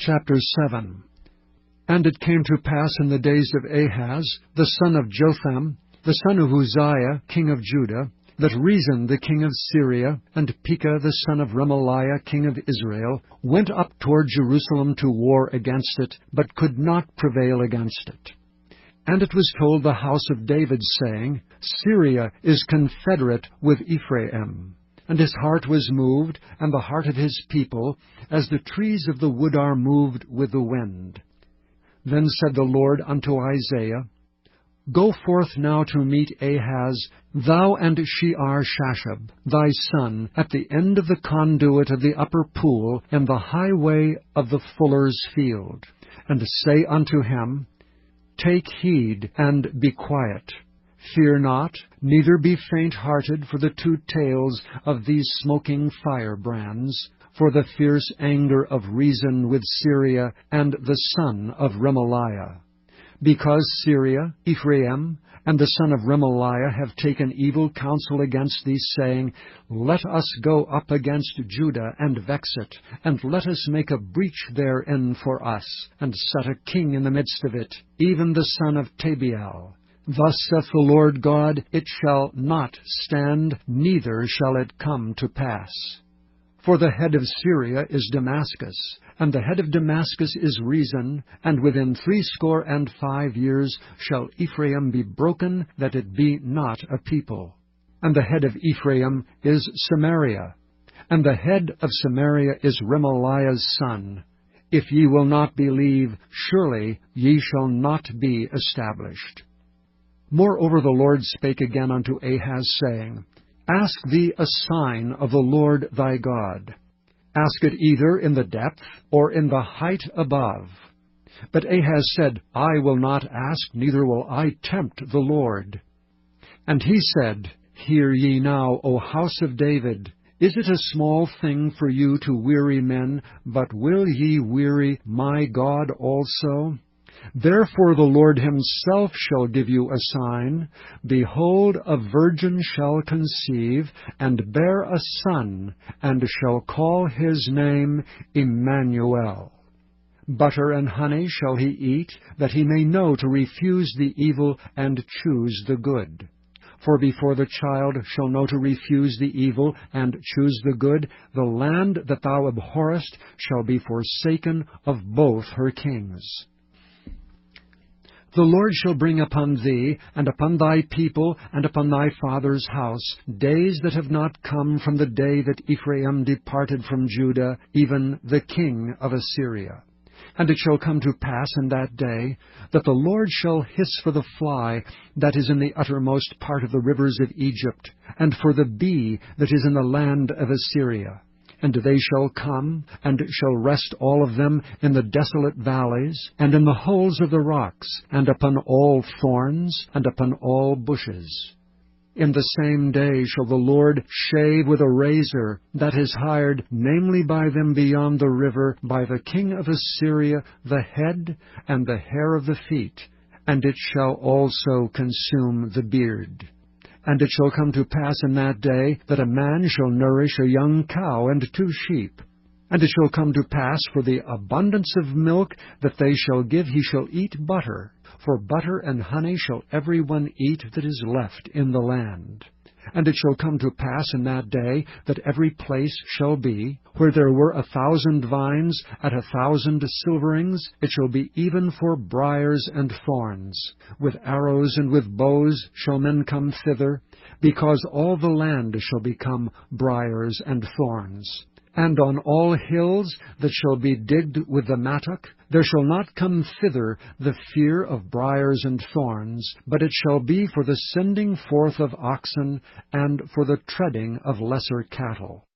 Chapter 7. And it came to pass in the days of Ahaz, the son of Jotham, the son of Uzziah, king of Judah, that Rezin the king of Syria, and Pekah the son of Remaliah, king of Israel, went up toward Jerusalem to war against it, but could not prevail against it. And it was told the house of David, saying, Syria is confederate with Ephraim. And his heart was moved, and the heart of his people, as the trees of the wood are moved with the wind. Then said the Lord unto Isaiah, Go forth now to meet Ahaz, thou and Shear-Shashab, thy son, at the end of the conduit of the upper pool, in the highway of the fuller's field. And say unto him, Take heed, and be quiet. Fear not, neither be faint-hearted for the two tails of these smoking firebrands, for the fierce anger of Rezin with Syria and the son of Remaliah. Because Syria, Ephraim, and the son of Remaliah have taken evil counsel against thee, saying, Let us go up against Judah, and vex it, and let us make a breach therein for us, and set a king in the midst of it, even the son of Tabeal. Thus saith the Lord God, It shall not stand, neither shall it come to pass. For the head of Syria is Damascus, and the head of Damascus is Rezin, and within 65 years shall Ephraim be broken, that it be not a people. And the head of Ephraim is Samaria, and the head of Samaria is Remaliah's son. If ye will not believe, surely ye shall not be established. Moreover the Lord spake again unto Ahaz, saying, Ask thee a sign of the Lord thy God. Ask it either in the depth or in the height above. But Ahaz said, I will not ask, neither will I tempt the Lord. And he said, Hear ye now, O house of David. Is it a small thing for you to weary men, but will ye weary my God also? Therefore the Lord himself shall give you a sign. Behold, a virgin shall conceive, and bear a son, and shall call his name Emmanuel. Butter and honey shall he eat, that he may know to refuse the evil and choose the good. For before the child shall know to refuse the evil and choose the good, the land that thou abhorrest shall be forsaken of both her kings. The Lord shall bring upon thee, and upon thy people, and upon thy father's house, days that have not come from the day that Ephraim departed from Judah, even the king of Assyria. And it shall come to pass in that day, that the Lord shall hiss for the fly that is in the uttermost part of the rivers of Egypt, and for the bee that is in the land of Assyria. And they shall come, and shall rest all of them in the desolate valleys, and in the holes of the rocks, and upon all thorns, and upon all bushes. In the same day shall the Lord shave with a razor that is hired, namely by them beyond the river, by the king of Assyria, the head and the hair of the feet, and it shall also consume the beard. And it shall come to pass in that day that a man shall nourish a young cow and 2 sheep. And it shall come to pass for the abundance of milk that they shall give, he shall eat butter. For butter and honey shall every one eat that is left in the land. And it shall come to pass in that day that every place shall be, where there were 1,000 vines at 1,000 silverings, it shall be even for briars and thorns. With arrows and with bows shall men come thither, because all the land shall become briars and thorns. And on all hills that shall be digged with the mattock, there shall not come thither the fear of briars and thorns, but it shall be for the sending forth of oxen, and for the treading of lesser cattle.